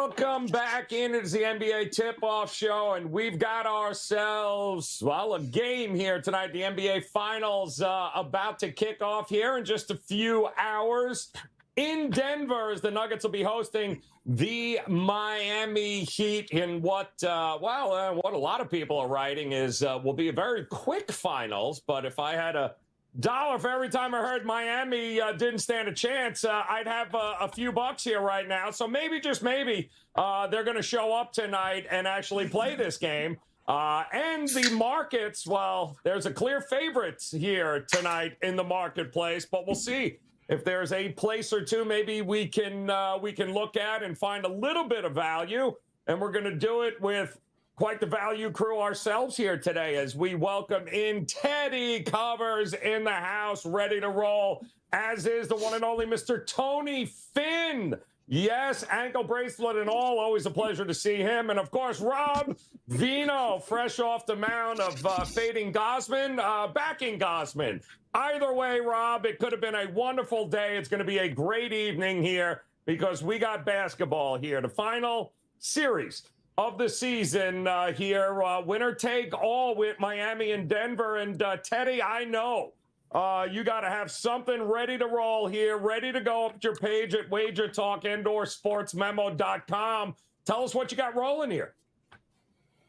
Welcome back in. It is the NBA Tip-Off Show, and we've got ourselves, well, a game here tonight. The NBA Finals about to kick off here in just a few hours in Denver, as the Nuggets will be hosting the Miami Heat in what a lot of people are writing is will be a very quick finals. But if I had a dollar for every time I heard Miami didn't stand a chance, I'd have a few bucks here right now. So maybe, just maybe, they're going to show up tonight and actually play this game. And the markets, well, there's a clear favorite here tonight in the marketplace, but we'll see if there's a place or two maybe we can look at and find a little bit of value. And we're going to do it with quite the value crew ourselves here today as we welcome in Teddy Covers in the house, ready to roll, as is the one and only Mr. Tony Finn. Yes, ankle bracelet and all. Always a pleasure to see him. And, of course, Rob Vino, fresh off the mound of fading Gosman, backing Gosman. Either way, Rob, it could have been a wonderful day. It's going to be a great evening here because we got basketball here. The final series of the season here. Winner take all with Miami and Denver. And Teddy, I know you got to have something ready to roll here, ready to go up your page at WagerTalk IndoorSportsMemo.com. Tell us what you got rolling here.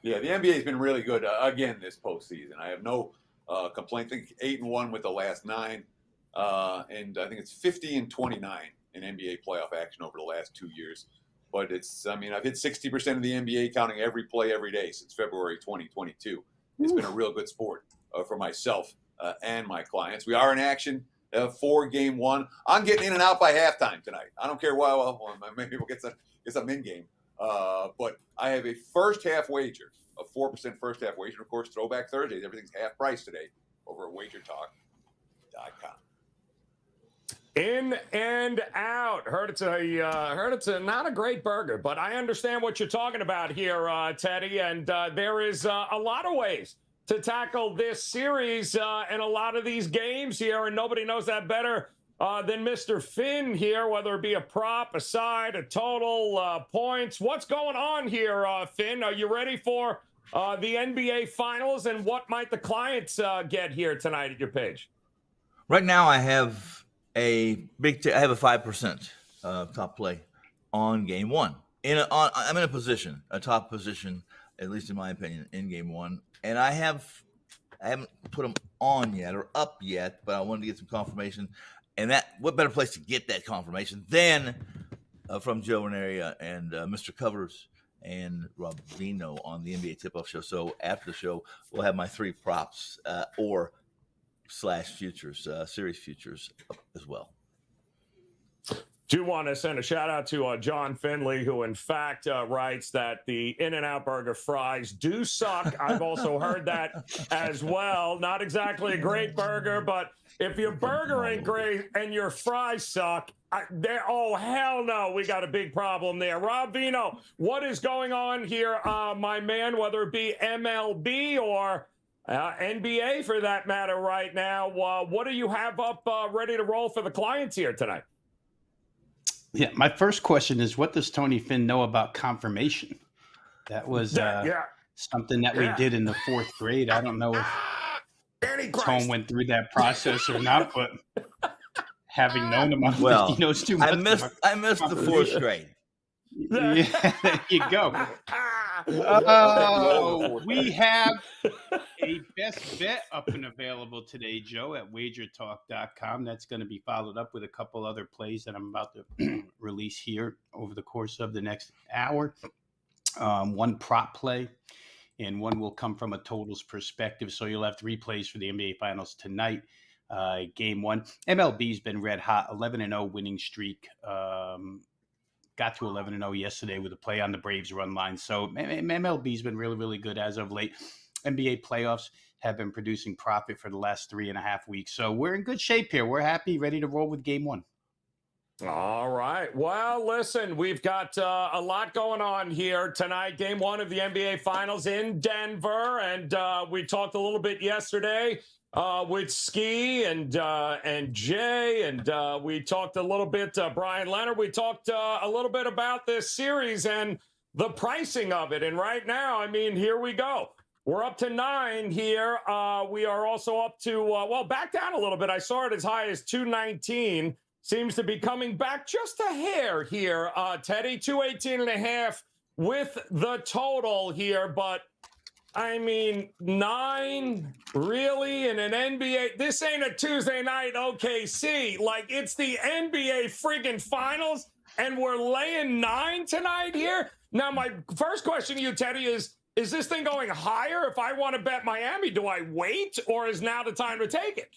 Yeah, the NBA has been really good again this postseason. I have no complaint. I think 8-1 with the last 9. And I think it's 50-29 in NBA playoff action over the last 2 years. But I've hit 60% of the NBA, counting every play every day since February 2022. It's been a real good sport for myself and my clients. We are in action for Game 1. I'm getting in and out by halftime tonight. I don't care why. Well, maybe we'll get some in-game. But I have a first-half wager, a 4% first-half wager. Of course, Throwback Thursdays, everything's half price today over at WagerTalk.com. In and out. Heard it's not a great burger, but I understand what you're talking about here, Teddy. And there is a lot of ways to tackle this series and a lot of these games here, and nobody knows that better than Mr. Finn here, whether it be a prop, a side, a total, points. What's going on here, Finn? Are you ready for the NBA Finals, and what might the clients get here tonight at your page? Right now, I have I have a 5% top play on Game 1. I'm in a top position, at least in my opinion, in Game 1, and I haven't put them on yet or up yet, but I wanted to get some confirmation. And what better place to get that confirmation than from Joe Ranieri and Mr. Covers and Rob Vino on the NBA Tip-Off Show. So after the show, we'll have my 3 props /futures, series futures as well. Do want to send a shout out to John Finley, who in fact writes that the In-N-Out Burger fries do suck. I've also heard that as well. Not exactly a great burger, but if your burger ain't great and your fries suck, oh, hell no, we got a big problem there. Rob Vino, what is going on here, my man, whether it be MLB or NBA for that matter right now? What do you have up ready to roll for the clients here tonight? Yeah, my first question is, what does Tony Finn know about confirmation? That was something that we did in the 4th grade. I don't know if Tone went through that process or not, but having known him, he knows too much. I missed the 4th grade. Yeah, there you go. We have a best bet up and available today, Joe, at WagerTalk.com. That's going to be followed up with a couple other plays that I'm about to release here over the course of the next hour. One prop play, and one will come from a totals perspective. So you'll have 3 plays for the NBA Finals tonight. Game 1. MLB's been red hot, 11-0 winning streak. Got to 11-0 yesterday with a play on the Braves run line. So MLB's been really, really good as of late. NBA playoffs have been producing profit for the last 3.5 weeks. So we're in good shape here. We're happy, ready to roll with Game 1. All right. Well, listen, we've got a lot going on here tonight. Game 1 of the NBA Finals in Denver. And we talked a little bit yesterday with Ski and Jay, and we talked a little bit, Brian Leonard. We talked a little bit about this series and the pricing of it. And right now, I mean, here we go. We're up to 9 here. We are also up to, well, back down a little bit. I saw it as high as 219. Seems to be coming back just a hair here, Teddy. 218.5 with the total here, but I mean, 9 really in an NBA. This ain't a Tuesday night OKC. Like, it's the NBA friggin' finals, and we're laying 9 tonight here. Now, my first question to you, Teddy, is this thing going higher? If I want to bet Miami, do I wait, or is now the time to take it?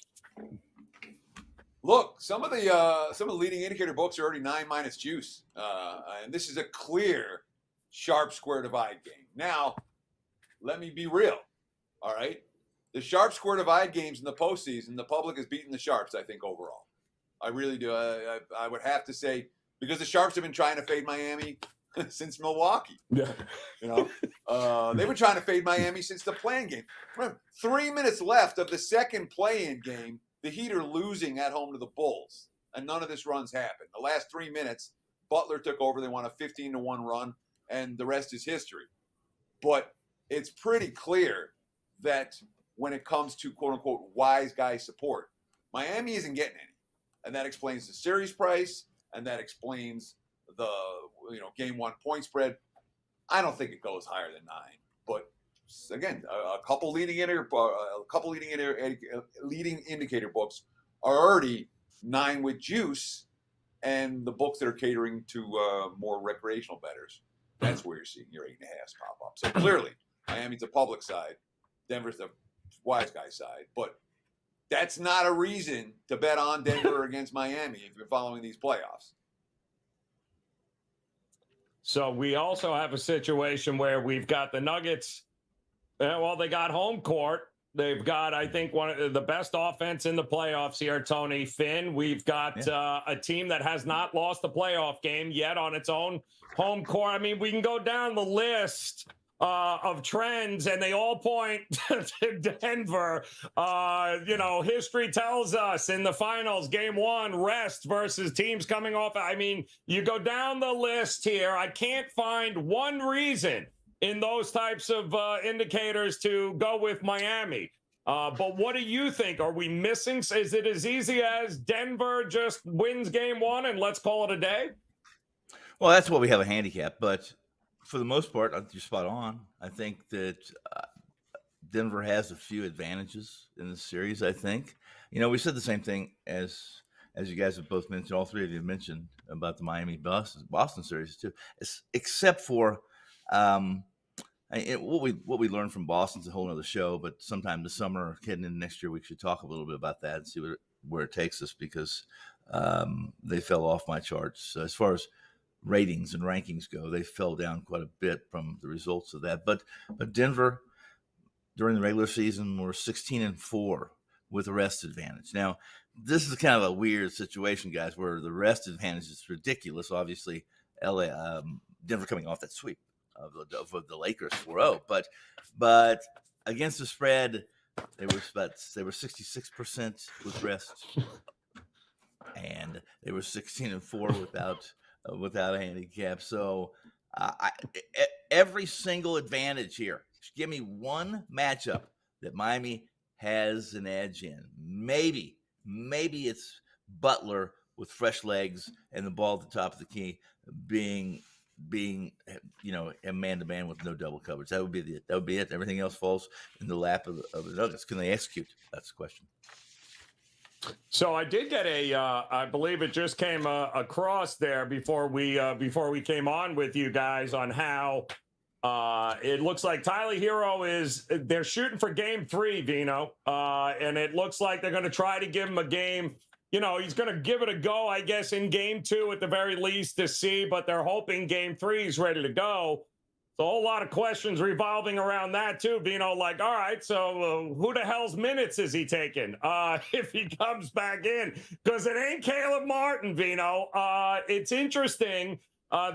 Look, some of the leading indicator books are already 9 minus juice, and this is a clear sharp square divide game. Now, let me be real, all right? The sharp square divide games in the postseason, the public is beating the sharps, I think, overall. I really do. I would have to say, because the sharps have been trying to fade Miami since Milwaukee. Yeah. You know, they've been trying to fade Miami since the play-in game. Remember, 3 minutes left of the second play-in game, the Heat are losing at home to the Bulls, and none of this run's happened. The last 3 minutes, Butler took over. They won a 15-1 run, and the rest is history. But it's pretty clear that when it comes to quote-unquote wise guy support, Miami isn't getting any. And that explains the series price, and that explains the game 1 point spread. I don't think it goes higher than 9. But again, a couple leading indicator books are already 9 with juice, and the books that are catering to more recreational bettors, that's where you're seeing your 8.5 pop up. So clearly, Miami's the public side, Denver's the wise guy side, but that's not a reason to bet on Denver against Miami if you're following these playoffs. So we also have a situation where we've got the Nuggets. Well, they got home court. They've got, I think, one of the best offense in the playoffs here, Tony Finn. We've got a team that has not lost a playoff game yet on its own home court. I mean, we can go down the list of trends, and they all point to Denver. History tells us in the finals, game 1, rest versus teams coming off. I mean, you go down the list here. I can't find one reason in those types of indicators to go with Miami. But what do you think? Are we missing? Is it as easy as Denver just wins game 1 and let's call it a day? Well, that's what we have a handicap, but for the most part, you're spot on. I think that Denver has a few advantages in this series, I think. We said the same thing as you guys have both mentioned, all three of you have mentioned about the Miami-Boston series too, except for what we learned from Boston's a whole nother show, but sometime this summer or heading into next year, we should talk a little bit about that and see where it takes us, because they fell off my charts. As far as ratings and rankings go, they fell down quite a bit from the results of that. But Denver, during the regular season, were 16-4 with a rest advantage. Now, this is kind of a weird situation, guys, where the rest advantage is ridiculous. Obviously, Denver coming off that sweep of the Lakers 4-0, but against the spread, they were 66% with rest, and they were 16-4 without a handicap. So every single advantage here. Give me one matchup that Miami has an edge in. Maybe it's Butler with fresh legs and the ball at the top of the key being a man-to-man with no double coverage. That would be it. Everything else falls in the lap of the Nuggets. Can they execute? That's the question. So I did get I believe it just came across there before we came on with you guys on how it looks like Tyler Hero they're shooting for game 3, Vino, and it looks like they're going to try to give him a game. He's going to give it a go, I guess, in game 2 at the very least to see, but they're hoping game 3 is ready to go. So a whole lot of questions revolving around that too, Vino. Like, all right, so who the hell's minutes is he taking if he comes back in? Because it ain't Caleb Martin, Vino. It's interesting.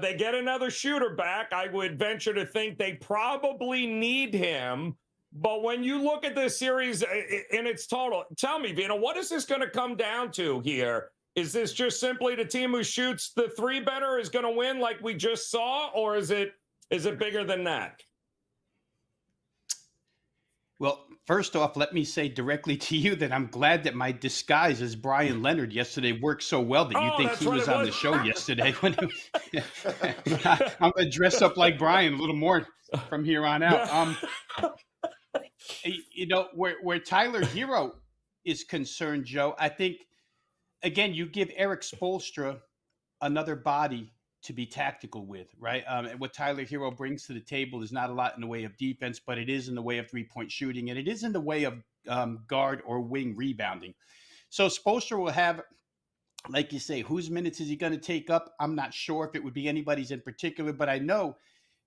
They get another shooter back. I would venture to think they probably need him. But when you look at this series in its total, tell me, Vina, what is this going to come down to here? Is this just simply the team who shoots the three better is going to win like we just saw, or is it bigger than that? Well, first off, let me say directly to you that I'm glad that my disguise as Brian Leonard yesterday worked so well that you think he was on the show yesterday. I'm going to dress up like Brian a little more from here on out. Where Tyler Hero is concerned, Joe, I think, again, you give Eric Spoelstra another body to be tactical with, right? And what Tyler Hero brings to the table is not a lot in the way of defense, but it is in the way of three-point shooting, and it is in the way of guard or wing rebounding. So Spoelstra will have, like you say, whose minutes is he going to take up? I'm not sure if it would be anybody's in particular, but I know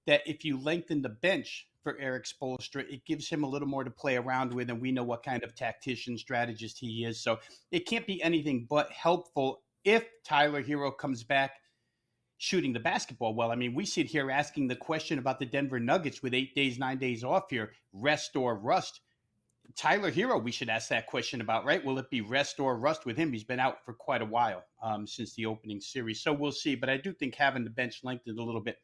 that if you lengthen the bench for Eric Spoelstra, it gives him a little more to play around with, and we know what kind of tactician, strategist he is. So it can't be anything but helpful if Tyler Hero comes back shooting the basketball well. I mean, we sit here asking the question about the Denver Nuggets with 8 days, 9 days off here, rest or rust. Tyler Hero, we should ask that question about, right? Will it be rest or rust with him? He's been out for quite a while since the opening series. So we'll see. But I do think having the bench lengthened a little bit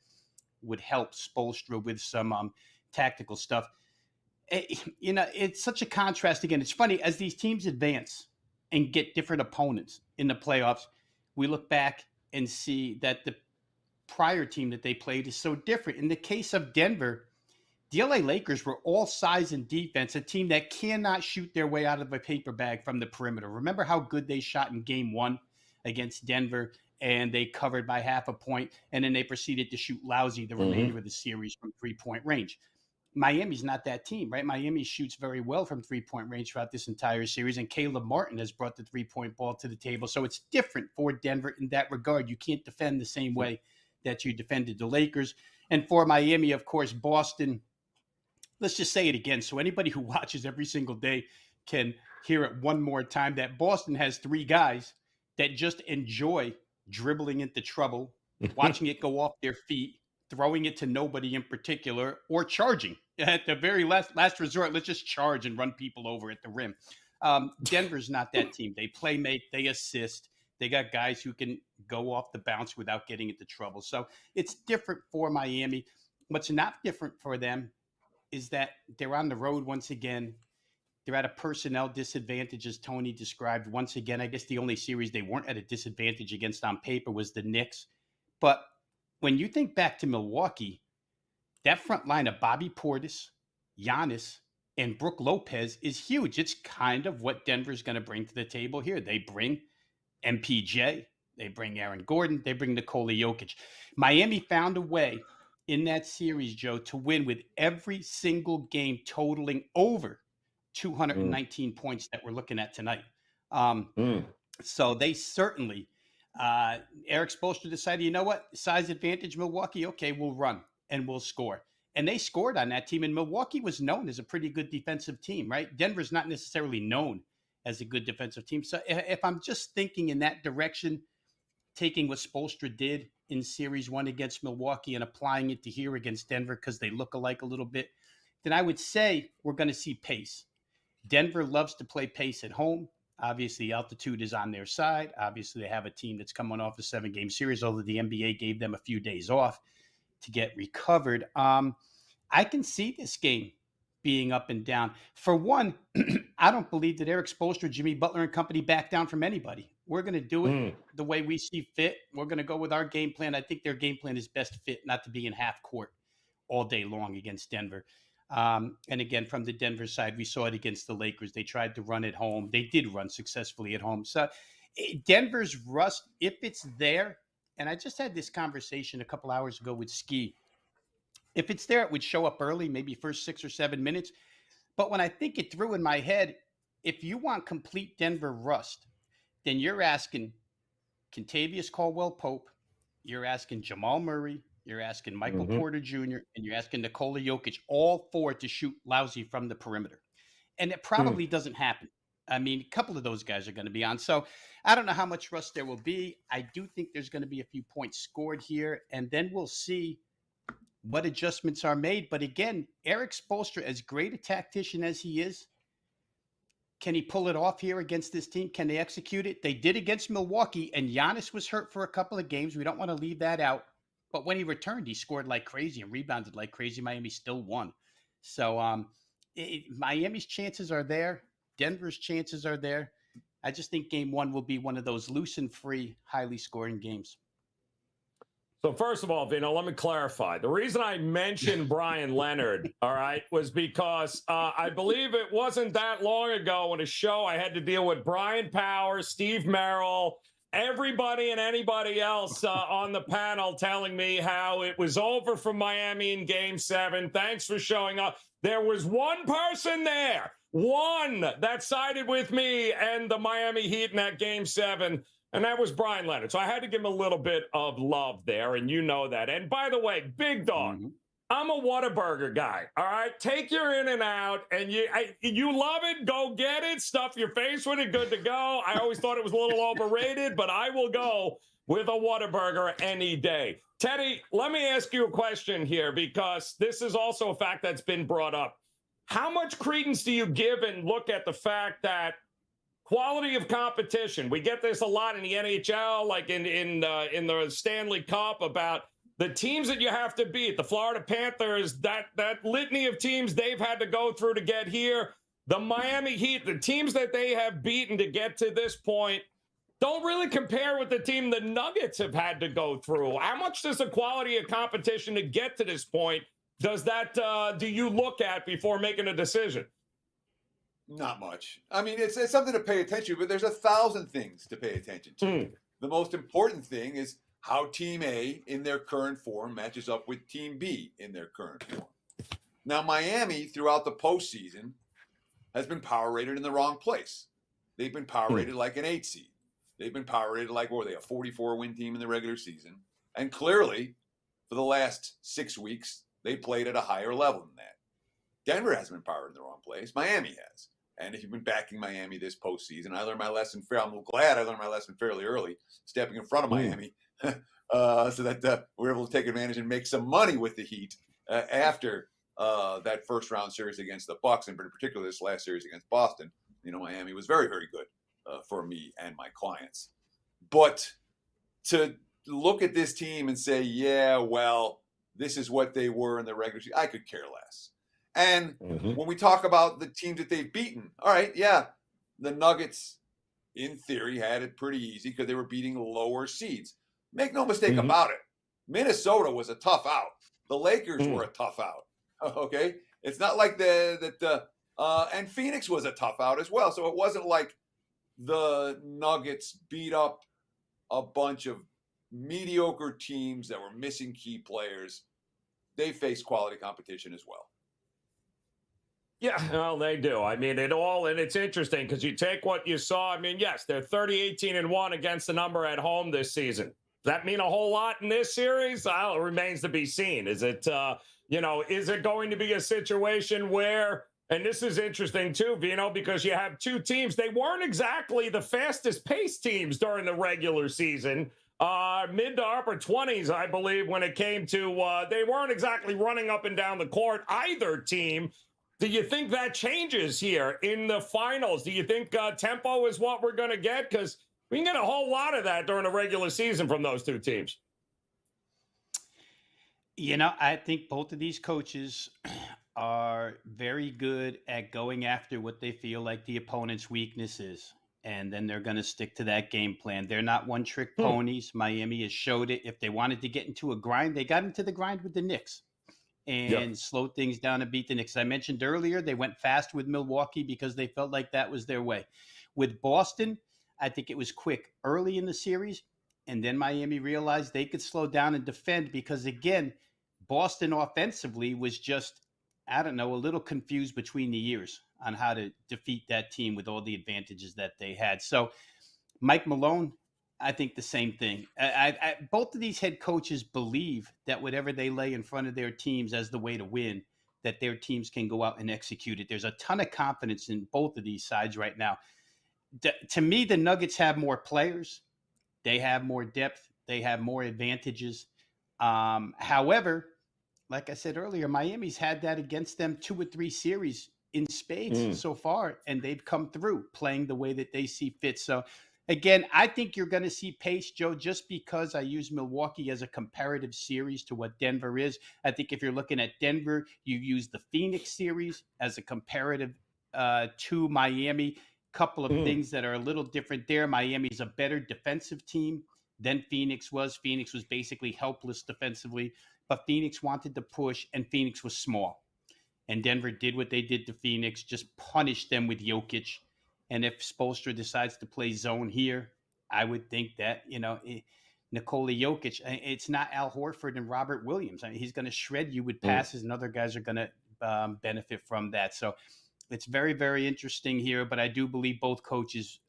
would help Spoelstra with some tactical stuff. It's such a contrast. Again, it's funny, as these teams advance and get different opponents in the playoffs, we look back and see that the prior team that they played is so different. In the case of Denver, the LA Lakers were all size and defense, a team that cannot shoot their way out of a paper bag from the perimeter. Remember how good they shot in game one against Denver, and they covered by half a point, and then they proceeded to shoot lousy the remainder of the series from three-point range. Miami's not that team, right? Miami shoots very well from three-point range throughout this entire series, and Caleb Martin has brought the three-point ball to the table. So it's different for Denver in that regard. You can't defend the same way that you defended the Lakers. And for Miami, of course, Boston, let's just say it again so anybody who watches every single day can hear it one more time, that Boston has three guys that just enjoy dribbling into trouble, watching it go off their feet, throwing it to nobody in particular, or charging. At the very last resort, let's just charge and run people over at the rim. Denver's not that team. They play make, they assist. They got guys who can go off the bounce without getting into trouble. So it's different for Miami. What's not different for them is that they're on the road once again. They're at a personnel disadvantage, as Tony described. Once again, I guess the only series they weren't at a disadvantage against on paper was the Knicks. But when you think back to Milwaukee, that front line of Bobby Portis, Giannis, and Brook Lopez is huge. It's kind of what Denver's going to bring to the table here. They bring MPJ, they bring Aaron Gordon, they bring Nikola Jokic. Miami found a way in that series, Joe, to win with every single game totaling over 219 points that we're looking at tonight. So they certainly, Eric Spoelstra decided, you know what, size advantage, Milwaukee, okay, we'll run and we'll score. And they scored on that team. And Milwaukee was known as a pretty good defensive team, right? Denver's not necessarily known as a good defensive team. So if I'm just thinking in that direction, taking what Spoelstra did in Series 1 against Milwaukee and applying it to here against Denver because they look alike a little bit, then I would say we're going to see pace. Denver loves to play pace at home. Obviously, altitude is on their side. Obviously, they have a team that's coming off a 7-game series, although the NBA gave them a few days off to get recovered. I can see this game being up and down. For one, I don't believe that Eric Spoelstra, Jimmy Butler, and company back down from anybody. We're going to do it the way we see fit. We're going to go with our game plan. I think their game plan is best fit not to be in half court all day long against Denver. And again, from the Denver side, we saw it against the Lakers. They tried to run at home. They did run successfully at home. So Denver's rust, if it's there, and I just had this conversation a couple hours ago with Ski. If it's there, it would show up early, maybe first 6 or 7 minutes. But when I think it through in my head, if you want complete Denver rust, then you're asking Kentavious Caldwell-Pope, you're asking Jamal Murray, you're asking Michael Porter Jr., and you're asking Nikola Jokic, all four to shoot lousy from the perimeter. And it probably doesn't happen. I mean, a couple of those guys are going to be on. So I don't know how much rust there will be. I do think there's going to be a few points scored here, and then we'll see what adjustments are made. But again, Eric Spoelstra, as great a tactician as he is, can he pull it off here against this team? Can they execute it? They did against Milwaukee, and Giannis was hurt for a couple of games. We don't want to leave that out. But when he returned, he scored like crazy and rebounded like crazy. Miami still won. So Miami's chances are there. Denver's chances are there. I just think game one will be one of those loose and free, highly scoring games. So first of all, Vino, let me clarify. The reason I mentioned Brian Leonard, all right, was because I believe it wasn't that long ago on a show I had to deal with Brian Powers, Steve Merrill, everybody and anybody else on the panel telling me how it was over for Miami in Game 7. Thanks for showing up. There was one person there, one that sided with me and the Miami Heat in that Game 7. And that was Brian Leonard. So I had to give him a little bit of love there, and you know that. And by the way, Big Dog, I'm a Whataburger guy, all right? Take your in and out, and you love it, go get it, stuff your face with it, good to go. I always thought it was a little overrated, but I will go with a Whataburger any day. Teddy, let me ask you a question here, because this is also a fact that's been brought up. How much credence do you give and look at the fact that quality of competition? We get this a lot in the NHL, like in the Stanley Cup, about the teams that you have to beat. The Florida Panthers, that litany of teams they've had to go through to get here. The Miami Heat, the teams that they have beaten to get to this point, don't really compare with the team the Nuggets have had to go through. How much does the quality of competition to get to this point, do you look at before making a decision? Not much. I mean, it's something to pay attention to, but there's 1,000 things to pay attention to. The most important thing is how Team A in their current form matches up with Team B in their current form. Now, Miami, throughout the postseason, has been power rated in the wrong place. They've been power rated like an 8 seed. They've been power rated like, what were they, a 44-win team in the regular season? And clearly, for the last 6 weeks, they played at a higher level than that. Denver hasn't been power rated in the wrong place. Miami has. And if you've been backing Miami this postseason, I learned my lesson I'm glad I learned my lesson fairly early, stepping in front of Miami, so that we're able to take advantage and make some money with the Heat after that first round series against the Bucks, and in particular this last series against Boston. You know, Miami was very, very good for me and my clients. But to look at this team and say, yeah, well, this is what they were in the regular season, I could care less. And when we talk about the teams that they've beaten, all right, yeah, the Nuggets, in theory, had it pretty easy because they were beating lower seeds. Make no mistake about it. Minnesota was a tough out. The Lakers were a tough out. Okay? It's not like and Phoenix was a tough out as well. So it wasn't like the Nuggets beat up a bunch of mediocre teams that were missing key players. They faced quality competition as well. Yeah, well, they do. I mean, and it's interesting because you take what you saw. I mean, yes, they're 30-18-1 against the number at home this season. Does that mean a whole lot in this series? Well, it remains to be seen. Is it, is it going to be a situation where, and this is interesting too, Vino, because you have two teams. They weren't exactly the fastest paced teams during the regular season. Mid to upper 20s, I believe, when it came to, they weren't exactly running up and down the court, either team. Do you think that changes here in the finals? Do you think tempo is what we're going to get? Because we can get a whole lot of that during the regular season from those two teams. You know, I think both of these coaches are very good at going after what they feel like the opponent's weakness is. And then they're going to stick to that game plan. They're not one-trick ponies. Miami has showed it. If they wanted to get into a grind, they got into the grind with the Knicks and slowed things down and beat the Knicks. I mentioned earlier, they went fast with Milwaukee because they felt like that was their way. With Boston, I think it was quick early in the series, and then Miami realized they could slow down and defend because, again, Boston offensively was just, I don't know, a little confused between the years on how to defeat that team with all the advantages that they had. So Mike Malone, I think the same thing. Both of these head coaches believe that whatever they lay in front of their teams as the way to win, that their teams can go out and execute it. There's a ton of confidence in both of these sides right now. To me, the Nuggets have more players. They have more depth. They have more advantages. However, like I said earlier, Miami's had that against them 2 or 3 series in spades so far, and they've come through playing the way that they see fit. So, again, I think you're going to see pace, Joe, just because I use Milwaukee as a comparative series to what Denver is. I think if you're looking at Denver, you use the Phoenix series as a comparative to Miami. Couple of things that are a little different there. Miami's a better defensive team than Phoenix was. Phoenix was basically helpless defensively, but Phoenix wanted to push, and Phoenix was small. And Denver did what they did to Phoenix, just punished them with Jokic. And if Spoelstra decides to play zone here, I would think that, Nikola Jokic, it's not Al Horford and Robert Williams. I mean, he's going to shred you with passes, and other guys are going to benefit from that. So it's very, very interesting here. But I do believe both coaches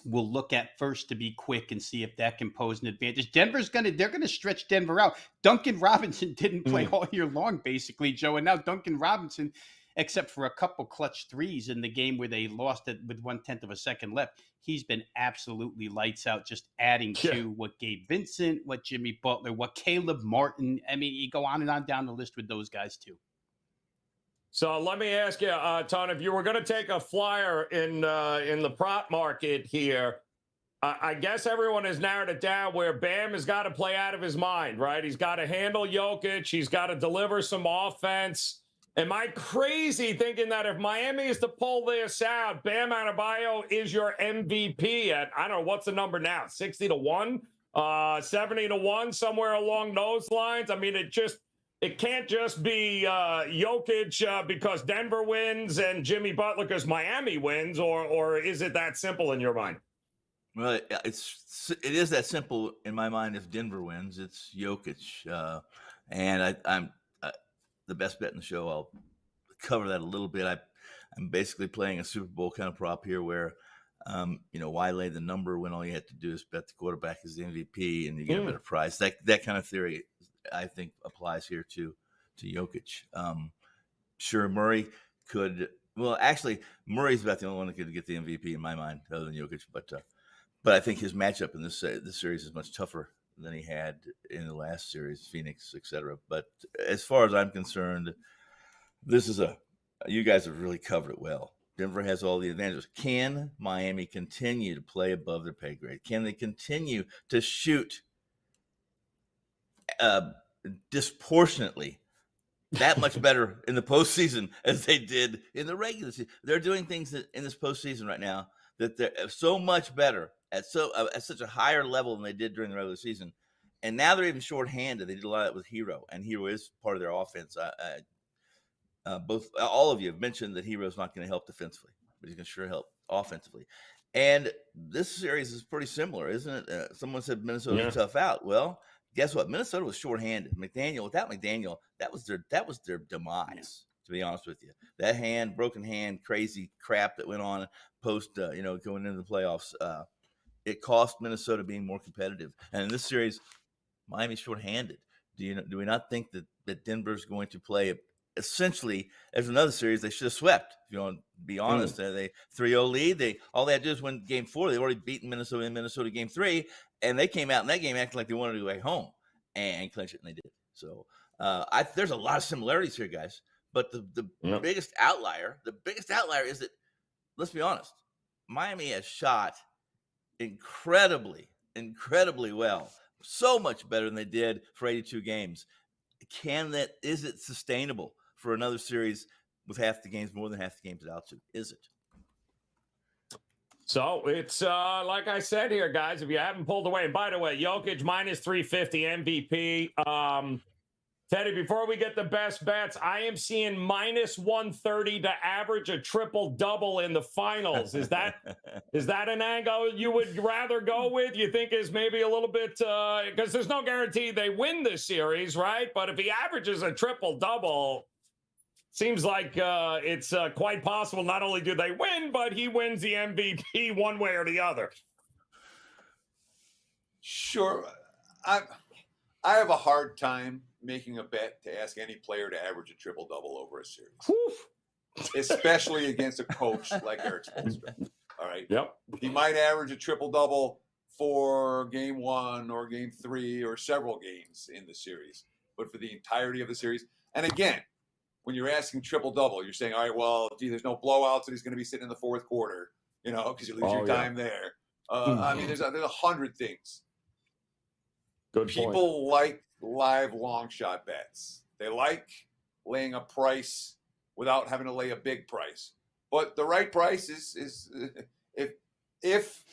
will look at first to be quick and see if that can pose an advantage. they're going to stretch Denver out. Duncan Robinson didn't play all year long, basically, Joe. And now Duncan Robinson, except for a couple clutch threes in the game where they lost it with 1/10 of a second left, he's been absolutely lights out, just adding to what Gabe Vincent, what Jimmy Butler, what Caleb Martin. I mean, you go on and on down the list with those guys too. So let me ask you, Ton, if you were going to take a flyer in the prop market here, I guess everyone has narrowed it down where Bam has got to play out of his mind, right? He's got to handle Jokic. He's got to deliver some offense. Am I crazy thinking that if Miami is to pull this out, Bam Adebayo is your MVP at, I don't know, what's the number now, 60-1, 70-1, somewhere along those lines? I mean, it can't just be Jokic because Denver wins and Jimmy Butler because Miami wins, or is it that simple in your mind? Well, it is that simple in my mind. If Denver wins, it's Jokic, and I'm the best bet in the show. I'll cover that a little bit. I'm basically playing a Super Bowl kind of prop here, where why lay the number when all you have to do is bet the quarterback is the MVP and you get a better price. That kind of theory, I think, applies here to Jokic. Sure, Murray could. Well, actually, Murray's about the only one that could get the MVP in my mind, other than Jokic. But I think his matchup in this series is much tougher than he had in the last series, Phoenix, etc. But as far as I'm concerned, this is you guys have really covered it well. Denver has all the advantages. Can Miami continue to play above their pay grade? Can they continue to shoot disproportionately that much better in the postseason as they did in the regular season? They're doing things in this postseason right now that they're so much better at such a higher level than they did during the regular season. And now they're even shorthanded. They did a lot of that with Hero, and Hero is part of their offense. All of you have mentioned that Hero's not going to help defensively, but he's going to sure help offensively. And this series is pretty similar, isn't it? Someone said Minnesota's tough out. Well, guess what? Minnesota was shorthanded. Without McDaniel, that was their demise. To be honest with you, that broken hand, crazy crap that went on post, going into the playoffs, it cost Minnesota being more competitive. And in this series, Miami's shorthanded. Do we not think that Denver's going to play essentially as another series they should have swept? If you want to be honest, they 3-0 lead. All they had to do is win Game 4. They already beaten Minnesota in Minnesota Game 3, and they came out in that game acting like they wanted to go home and clinch it, and they did. So there's a lot of similarities here, guys. But the biggest outlier is that, let's be honest, Miami has shot incredibly well, so much better than they did for 82 games. Is it sustainable for another series with more than half the games at altitude? Is it? So it's like I said here, guys, if you haven't pulled away, and by the way, Jokic minus 350 MVP. Teddy, before we get the best bets, I am seeing minus 130 to average a triple-double in the finals. Is that an angle you would rather go with? You think is maybe a little bit because there's no guarantee they win this series, right? But if he averages a triple-double, seems like it's quite possible not only do they win, but he wins the MVP one way or the other. Sure. I have a hard time making a bet to ask any player to average a triple-double over a series. Oof. Especially against a coach like Eric Spoelstra. All right? Yep. He might average a triple-double for Game 1 or Game 3 or several games in the series. but for the entirety of the series. And again, when you're asking triple-double, you're saying, all right, well, gee, there's no blowouts, and he's going to be sitting in the fourth quarter, because you lose your time there. I mean, there's 100 things. Good People point. like live long shot bets. They like laying a price without having to lay a big price. But the right price is if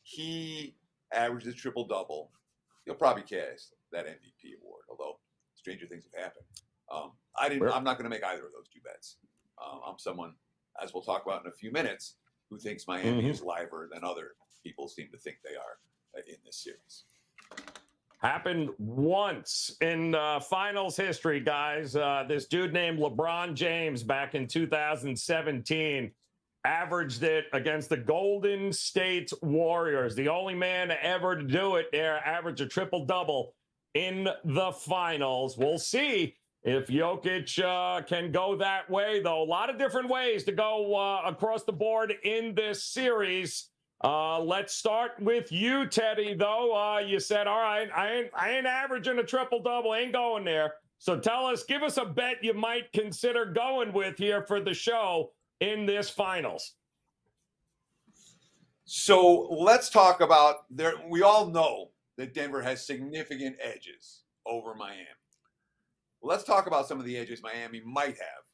he averages a triple-double, he'll probably cash that MVP award, although stranger things have happened. I'm not going to make either of those two bets. I'm someone, as we'll talk about in a few minutes, who thinks Miami is liver than other people seem to think they are in this series. Happened once in finals history, guys. This dude named LeBron James back in 2017 averaged it against the Golden State Warriors. The only man ever to do it there, average a triple-double in the finals. We'll see if Jokic can go that way, though. A lot of different ways to go across the board in this series. Let's start with you, Teddy, though. You said, all right, I ain't averaging a triple-double, ain't going there. So give us a bet you might consider going with here for the show in this finals. So let's talk about we all know that Denver has significant edges over Miami. Let's talk about some of the edges Miami might have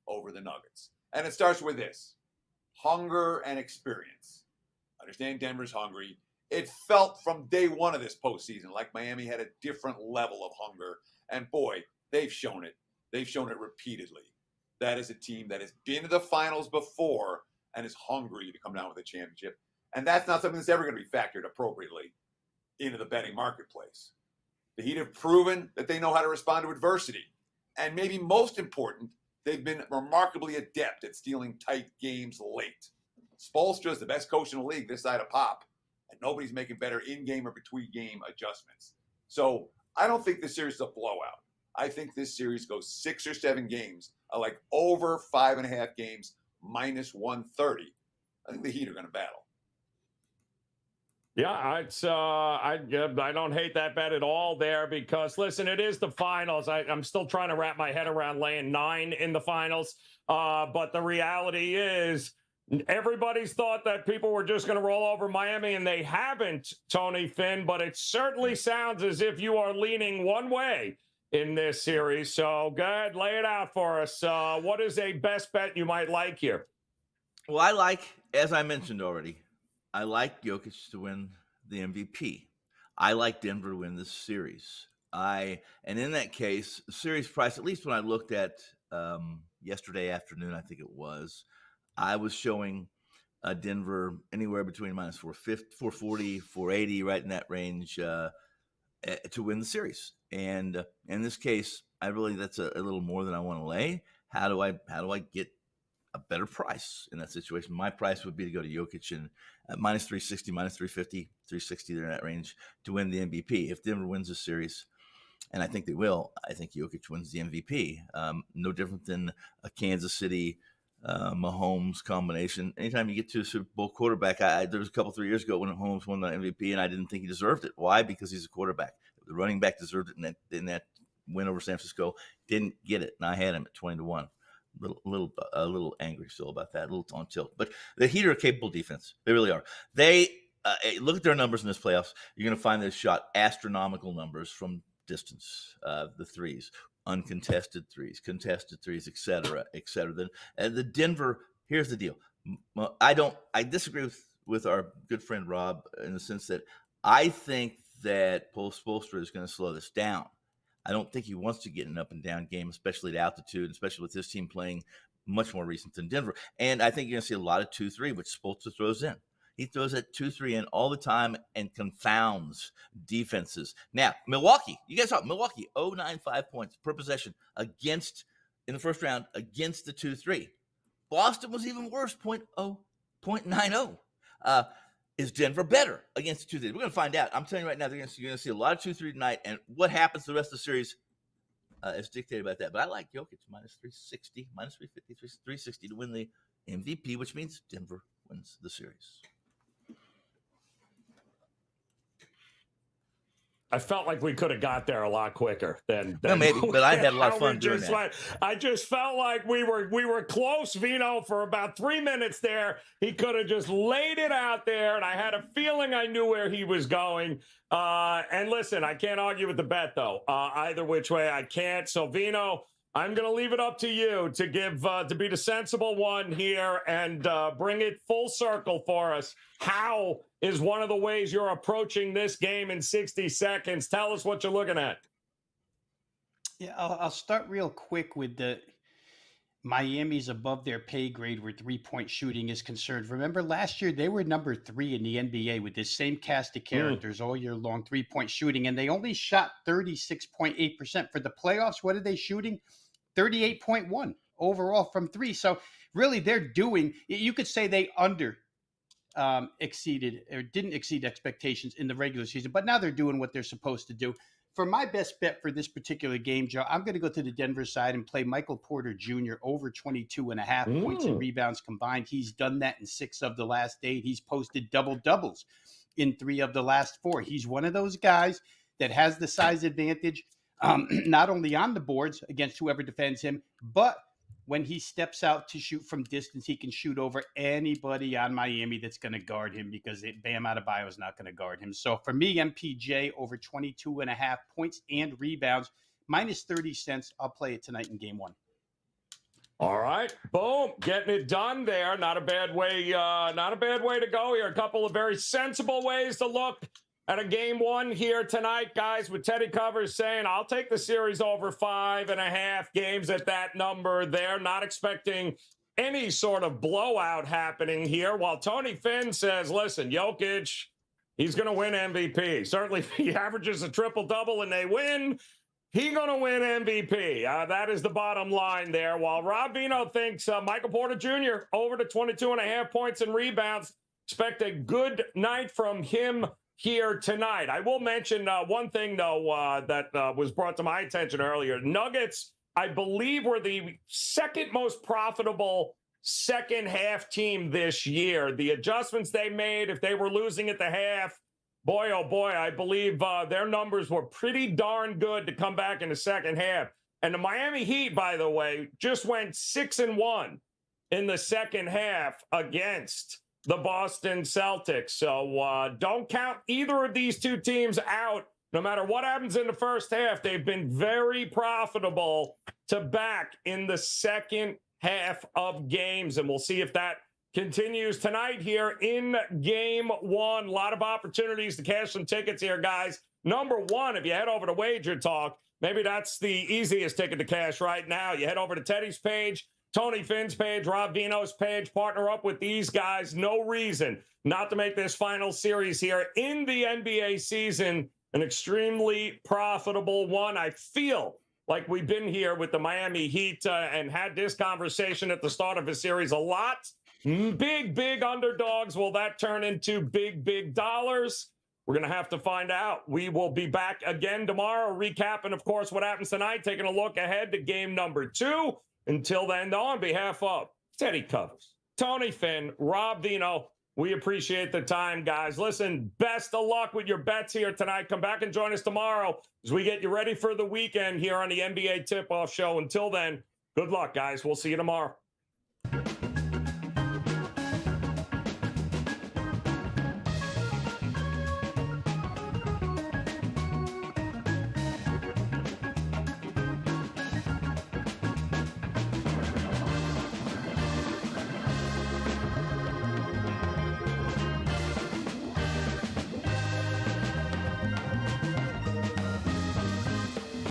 over the Nuggets. And it starts with this: hunger and experience. Understand Denver's hungry. It felt from day one of this postseason like Miami had a different level of hunger. And boy, they've shown it. They've shown it repeatedly. That is a team that has been to the finals before and is hungry to come down with a championship. And that's not something that's ever going to be factored appropriately into the betting marketplace. The Heat have proven that they know how to respond to adversity. And maybe most important, they've been remarkably adept at stealing tight games late. Spoelstra is the best coach in the league this side of Pop, and nobody's making better in-game or between-game adjustments. So I don't think this series is a blowout. I think this series goes 6 or 7 games, like over 5.5 games, minus 130. I think the Heat are going to battle. Yeah, I don't hate that bet at all there because, listen, it is the finals. I'm still trying to wrap my head around laying 9 in the finals. But the reality is everybody's thought that people were just going to roll over Miami, and they haven't, Tony Finn. But it certainly sounds as if you are leaning one way in this series. So go ahead, lay it out for us. What is a best bet you might like here? Well, I like, as I mentioned already, I like Jokic to win the MVP. I like Denver to win this series. And in that case, the series price, at least when I looked at yesterday afternoon, I think it was, I was showing Denver anywhere between minus 440, 480, right in that range to win the series. And in this case, that's a little more than I want to lay. How do I get a better price in that situation? My price would be to go to Jokic and minus 360, minus 350, 360 there in that range to win the MVP. If Denver wins this series, and I think they will, I think Jokic wins the MVP. No different than a Kansas City Mahomes combination. Anytime you get to a Super Bowl quarterback, there was a couple 3 years ago when Mahomes won the MVP, and I didn't think he deserved it. Why? Because he's a quarterback. The running back deserved it in that win over San Francisco. Didn't get it, and I had him at 20-1. A little angry still about that, a little on tilt. But the Heat are a capable defense. They really are. They look at their numbers in this playoffs. You're going to find they've shot astronomical numbers from distance. The threes, uncontested threes, contested threes, et cetera, et cetera. Then the Denver. Here's the deal. I disagree with our good friend Rob in the sense that I think that Spoelstra is going to slow this down. I don't think he wants to get an up and down game, especially at altitude, especially with this team playing much more recent than Denver. And I think you're going to see a lot of 2-3, which Spoelstra throws in. He throws that 2-3 in all the time and confounds defenses. Now, Milwaukee, you guys saw Milwaukee, 0.95 points per possession in the first round against the 2-3. Boston was even worse, 0.90. Is Denver better against the 2-3? We're going to find out. I'm telling you right now, you're going to see a lot of 2-3 tonight, and what happens the rest of the series is dictated by that. But I like Jokic minus 360, minus 350, 360 to win the MVP, which means Denver wins the series. I felt like we could have got there a lot quicker than No, maybe, but I had a lot of fun doing that. I just felt like we were close, Vino, for about 3 minutes there. He could have just laid it out there, and I had a feeling I knew where he was going. And listen, I can't argue with the bet, though. Either which way, I can't. So, Vino, I'm going to leave it up to you to give to be the sensible one here and bring it full circle for us. How is one of the ways you're approaching this game in 60 seconds? Tell us what you're looking at. Yeah, I'll start real quick with the Miami's above their pay grade where 3-point shooting is concerned. Remember last year they were number 3 in the NBA with this same cast of characters all year long, 3-point shooting, and they only shot 36.8% for the playoffs. What are they shooting? 38.1 overall from 3. So really they're doing, you could say they exceeded or didn't exceed expectations in the regular season, but now they're doing what they're supposed to do. For my best bet for this particular game, Joe, I'm going to go to the Denver side and play Michael Porter Jr. over 22.5 points and rebounds combined. He's done that in 6 of the last 8. He's posted double-doubles in 3 of the last 4. He's one of those guys that has the size advantage, not only on the boards against whoever defends him, but when he steps out to shoot from distance, he can shoot over anybody on Miami that's going to guard him because Bam Adebayo is not going to guard him. So for me, MPJ over 22.5 points and rebounds, minus 30 cents. I'll play it tonight in game 1. All right, boom, getting it done there. Not a bad way to go here. A couple of very sensible ways to look at a game 1 here tonight, guys, with Teddy Covers saying, I'll take the series over 5.5 games at that number there. Not expecting any sort of blowout happening here. While Tony Finn says, listen, Jokic, he's going to win MVP. Certainly if he averages a triple-double and they win, he's going to win MVP. That is the bottom line there. While Rob Vino thinks Michael Porter Jr. over to 22.5 points and rebounds. Expect a good night from him here tonight. I will mention one thing, though, that was brought to my attention earlier. Nuggets, I believe, were the second most profitable second half team this year. The adjustments they made, if they were losing at the half, boy, oh boy, I believe their numbers were pretty darn good to come back in the second half. And the Miami Heat, by the way, just went 6-1 in the second half against the Boston Celtics. So don't count either of these two teams out. No matter what happens in the first half, they've been very profitable to back in the second half of games. And we'll see if that continues tonight here in game 1. A lot of opportunities to cash some tickets here, guys. Number 1, if you head over to WagerTalk, maybe that's the easiest ticket to cash right now. You head over to Teddy's page, Tony Finn's page, Rob Vino's page, partner up with these guys. No reason not to make this final series here in the NBA season an extremely profitable one. I feel like we've been here with the Miami Heat and had this conversation at the start of the series a lot. Big underdogs. Will that turn into big dollars? We're going to have to find out. We will be back again tomorrow, recapping, of course, what happens tonight, taking a look ahead to game number 2. Until then, though, on behalf of Teddy Covers, Tony Finn, Rob Vino, we appreciate the time, guys. Listen, best of luck with your bets here tonight. Come back and join us tomorrow as we get you ready for the weekend here on the NBA Tip-Off Show. Until then, good luck, guys. We'll see you tomorrow.